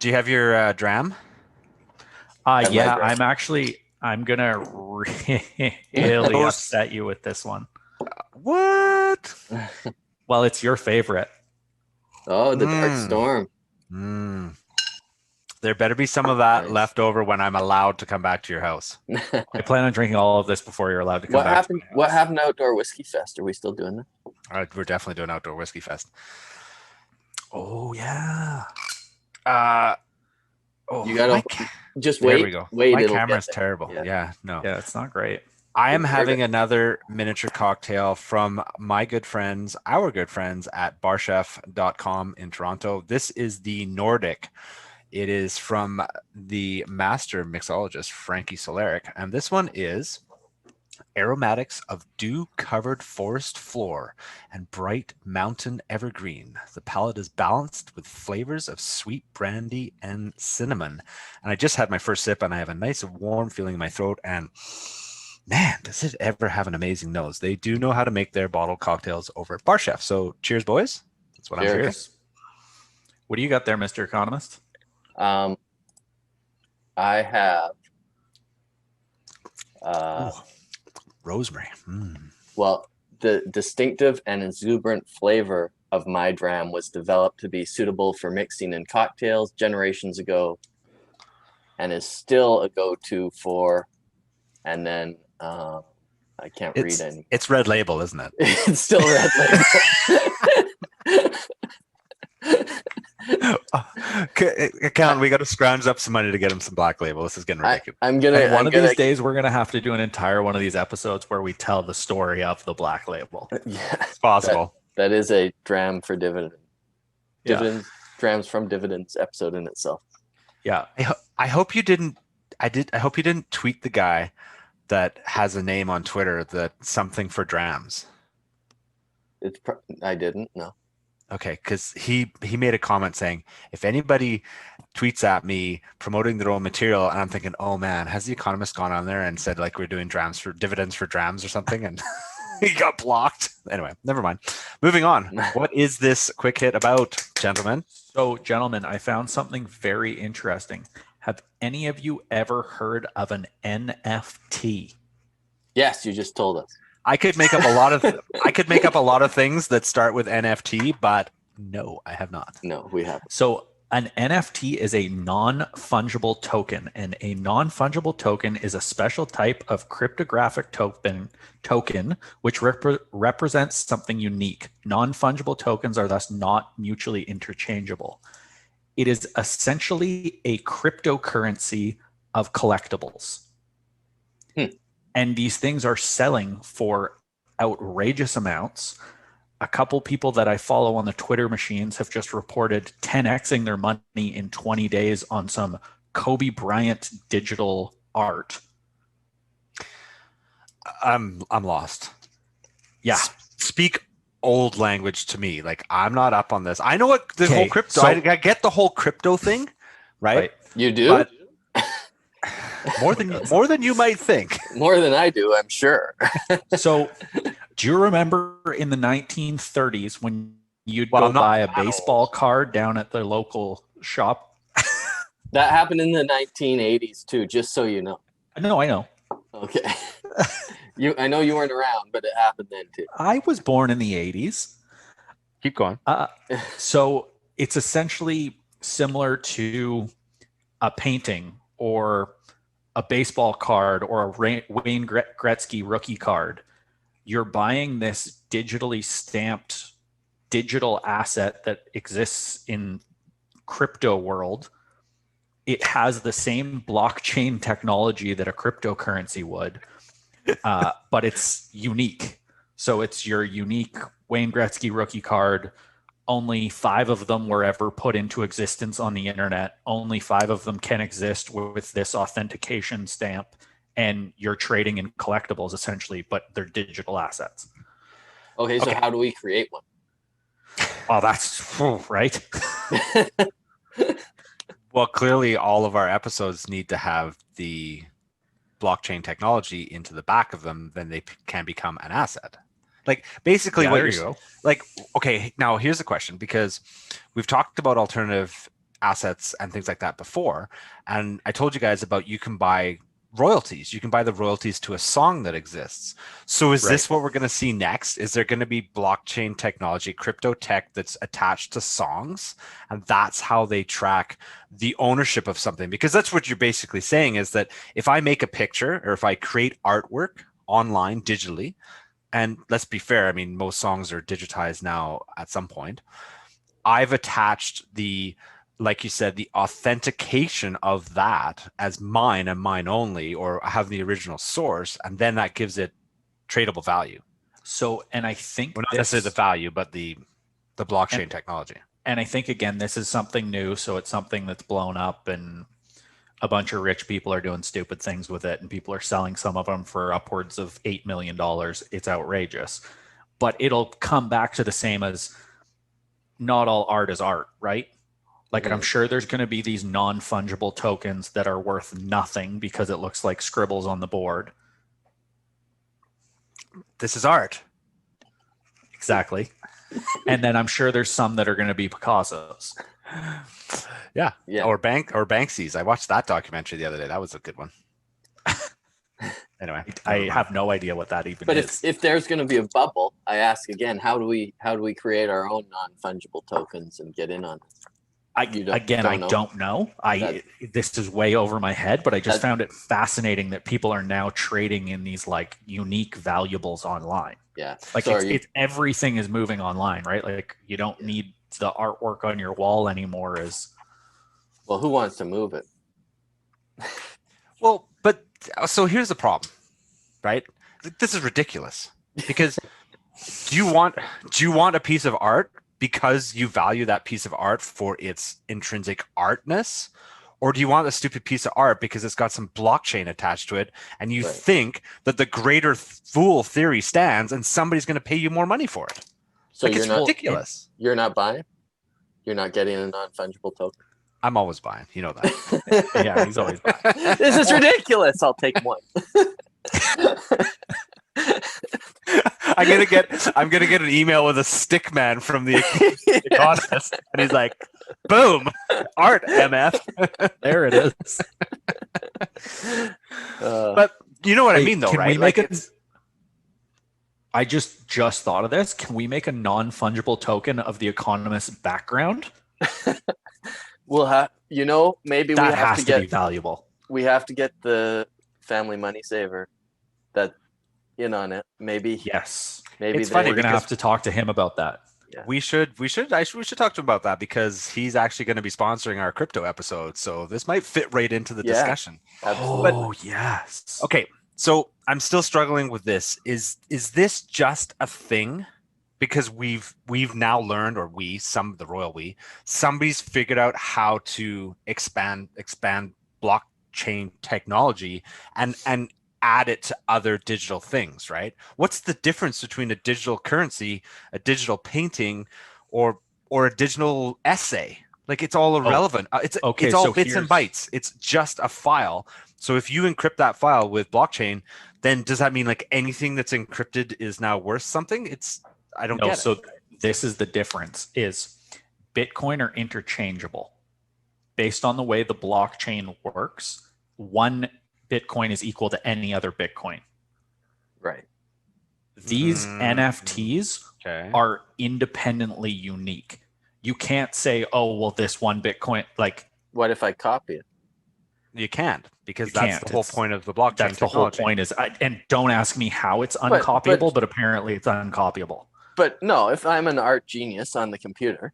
Do you have your dram? At my Yeah, grave. I'm gonna really Toast. upset you with this one. What? Well, it's your favorite. Oh, the Dark Mm. Storm. Mm. There better be some of that Nice. left over when I'm allowed to come back to your house. I plan on drinking all of this before you're allowed to come What back happened? to my What house. happened to Outdoor Whiskey Fest? Are we still doing that? All right, we're definitely doing outdoor whiskey fest. Oh yeah. Oh, You gotta just there wait. we go. Wait, My it'll camera's get terrible. there. Yeah, no. Yeah, it's not great. I am We've heard having it. another miniature cocktail from my good friends, our good friends at barchef.com in Toronto. This is the Nordic. It is from the master mixologist, Frankie Solaric. And this one is aromatics of dew-covered forest floor and bright mountain evergreen. The palate is balanced with flavors of sweet brandy and cinnamon. And I just had my first sip and I have a nice warm feeling in my throat. And man, does it ever have an amazing nose. They do know how to make their bottled cocktails over at Bar Chef. So cheers, boys. That's what I'm Cheers. here. Cheers. What do you got there, Mr. Economist? I have. Ooh, rosemary. Well, the distinctive and exuberant flavor of my dram was developed to be suitable for mixing in cocktails generations ago, and is still a go-to for. And then I can't read any. It's red label, isn't it? It's still red label. Account, we got to scrounge up some money to get him some black label. This is getting ridiculous. I'm gonna. And one I'm of gonna, these days, we're gonna have to do an entire one of these episodes where we tell the story of the black label. Yeah, It's possible. that is a dram for dividend. Yeah. Dividends, drams from dividends episode in itself. Yeah. I hope you didn't. I hope you didn't tweet the guy that has a name on Twitter that something for drams. I didn't. No. Okay, because he made a comment saying, if anybody tweets at me promoting their own material, and I'm thinking, oh man, has the Economist gone on there and said like we're doing drams for dividends for drams or something, and he got blocked. Anyway, never mind. Moving on. What is this quick hit about, gentlemen? So, gentlemen, I found something very interesting. Have any of you ever heard of an NFT? Yes, you just told us. I could make up a lot of things that start with NFT, but no, I have not. No, we haven't. So an NFT is a non-fungible token, and a non-fungible token is a special type of cryptographic token which represents something unique. Non-fungible tokens are thus not mutually interchangeable. It is essentially a cryptocurrency of collectibles. And these things are selling for outrageous amounts. A couple people that I follow on the Twitter machines have just reported 10xing their money in 20 days on some Kobe Bryant digital art. I'm lost. Yeah. Speak old language to me. Like, I'm not up on this. I know what the Okay, whole crypto. so- I get the whole crypto thing, right? You do? But more than you might think. More than I do, I'm sure. So, do you remember in the 1930s when you'd Well, go I'm not buy a that baseball old. card down at the local shop? That happened in the 1980s too, just so you know. No, I know. Okay. I know you weren't around, but it happened then too. I was born in the 80s. Keep going. So it's essentially similar to a painting or a baseball card or a Wayne Gretzky rookie card. You're buying this digitally stamped digital asset that exists in crypto world. It has the same blockchain technology that a cryptocurrency would, but it's unique. So it's your unique Wayne Gretzky rookie card. Only 5 of them were ever put into existence on the internet. Only 5 of them can exist with this authentication stamp. And you're trading in collectibles essentially, but they're digital assets. Okay, so how do we create one? Oh, that's right. Well, clearly all of our episodes need to have the blockchain technology into the back of them, then they can become an asset. Like basically Yeah, what there you're you go. like, okay, now here's the question, because we've talked about alternative assets and things like that before. And I told you guys about you can buy royalties. You can buy the royalties to a song that exists. So is this what we're going to see next? Is there going to be blockchain technology, crypto tech that's attached to songs? And that's how they track the ownership of something. Because that's what you're basically saying, is that if I make a picture or if I create artwork online digitally, and let's be fair, I mean, most songs are digitized now at some point, I've attached the, like you said, the authentication of that as mine and mine only, or I have the original source, and then that gives it tradable value. So, and I think well, not necessarily the value, but the blockchain technology. And I think, again, this is something new. So it's something that's blown up, and a bunch of rich people are doing stupid things with it, and people are selling some of them for upwards of $8 million. It's outrageous. But it'll come back to the same as not all art is art, right? Like, I'm sure there's going to be these non-fungible tokens that are worth nothing because it looks like scribbles on the board. This is art. Exactly. And then I'm sure there's some that are going to be Picassos. Yeah. Or Banksy's. I watched that documentary the other day. That was a good one. Anyway, I have no idea what that even is. But if there's going to be a bubble, I ask again, how do we create our own non-fungible tokens and get in on it? I don't know. This is way over my head, but I just found it fascinating that people are now trading in these like unique valuables online. Yeah. Like it's everything is moving online, right? Like you don't need the artwork on your wall anymore well, who wants to move it? Well, but so here's the problem, right? This is ridiculous because do you want a piece of art because you value that piece of art for its intrinsic artness? Or do you want a stupid piece of art because it's got some blockchain attached to it and you think that the greater fool theory stands and somebody's going to pay you more money for it? So it's ridiculous. You're not buying? You're not getting a non-fungible token? I'm always buying. You know that. Yeah, he's always buying. This is ridiculous. I'll take one. I'm gonna get an email with a stick man from the economist, and he's like, "Boom, art, MF." There it is. But you know what I mean, though, right? We make I just thought of this. Can we make a non-fungible token of the economist's background? We'll maybe that we have has to be valuable. We have to get the family money saver that in on it. Maybe. Yes. Maybe it's funny. We're gonna have to talk to him about that. Yeah. We should talk to him about that because he's actually going to be sponsoring our crypto episode. So this might fit right into the discussion. Absolutely. Oh, yes. Okay. So I'm still struggling with this. Is this just a thing? Because we've now learned, or somebody's figured out how to expand blockchain technology and add it to other digital things, right? What's the difference between a digital currency, a digital painting, or a digital essay? Like, it's all irrelevant. It's all bits and bytes. It's just a file. So if you encrypt that file with blockchain, then does that mean like anything that's encrypted is now worth something? I don't get it. So this is the difference: is Bitcoin are interchangeable based on the way the blockchain works. One Bitcoin is equal to any other Bitcoin. Right. These NFTs are independently unique. You can't say, "Oh, well, this one Bitcoin." Like, what if I copy it? You can't, because that's the whole point of the blockchain. That's the whole point. And don't ask me how it's uncopyable, but apparently it's uncopyable. But no, if I'm an art genius on the computer,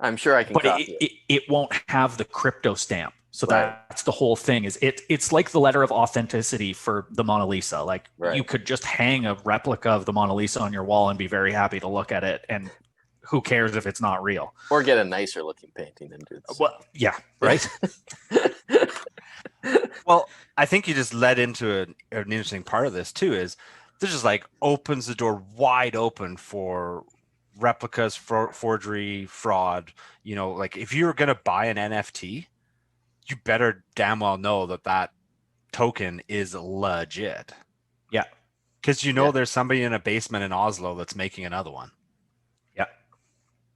I'm sure I can copy it. It won't have the crypto stamp. So that's the whole thing. It's like the letter of authenticity for the Mona Lisa. Like, you could just hang a replica of the Mona Lisa on your wall and be very happy to look at it, and who cares if it's not real? Or get a nicer looking painting and do this. Well, yeah, right. Well, I think you just led into an interesting part of this too. Is this just like opens the door wide open for replicas, forgery, fraud? You know, like if you're gonna buy an NFT, you better damn well know that token is legit. Yeah. Because there's somebody in a basement in Oslo that's making another one. Yeah.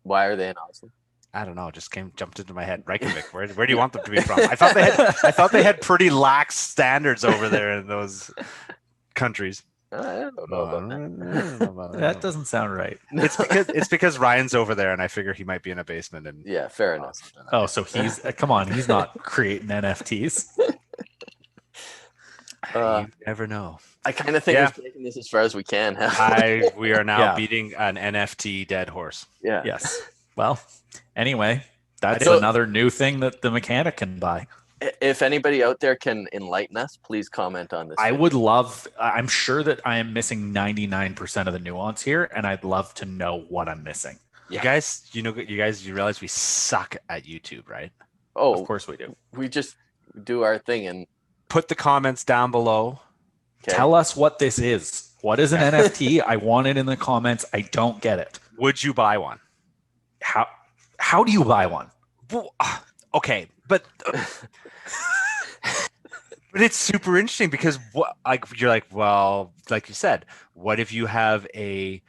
Why are they in Oslo? I don't know. Just jumped into my head. Reykjavik. Where do you want them to be from? I thought they had pretty lax standards over there in those countries. I don't know about that. That doesn't sound right. It's because Ryan's over there, and I figure he might be in a basement. And Yeah, fair enough. Oh, so he's come on, he's not creating NFTs. You never know. I kind of think we've taken this as far as we can. We are now beating an NFT dead horse. Yeah. Yes. Well, anyway, that's So- another new thing that the mechanic can buy. If anybody out there can enlighten us, please comment on this. I would love, I'm sure that I am missing 99% of the nuance here, and I'd love to know what I'm missing. You guys, you realize we suck at YouTube, right? Oh, Of course we do. we just do our thing and Put the comments down below. okay. Tell us what this is. What is an NFT? I want it in the comments. I don't get it. Would you buy one? How do you buy one? Well, okay, but but it's super interesting because you're like, well, like you said, what if you have a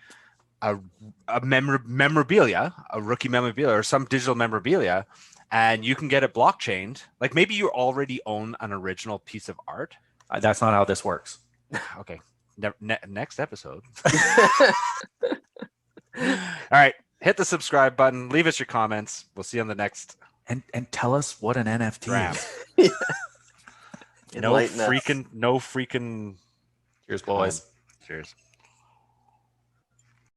memorabilia, a rookie memorabilia, or some digital memorabilia, and you can get it blockchained? Like maybe you already own an original piece of art. That's not how this works. Okay, next episode. All right, hit the subscribe button. Leave us your comments. We'll see you on the next. And tell us what an NFT Dram. is. No Enlighten us. freaking. Cheers, boys. Cheers.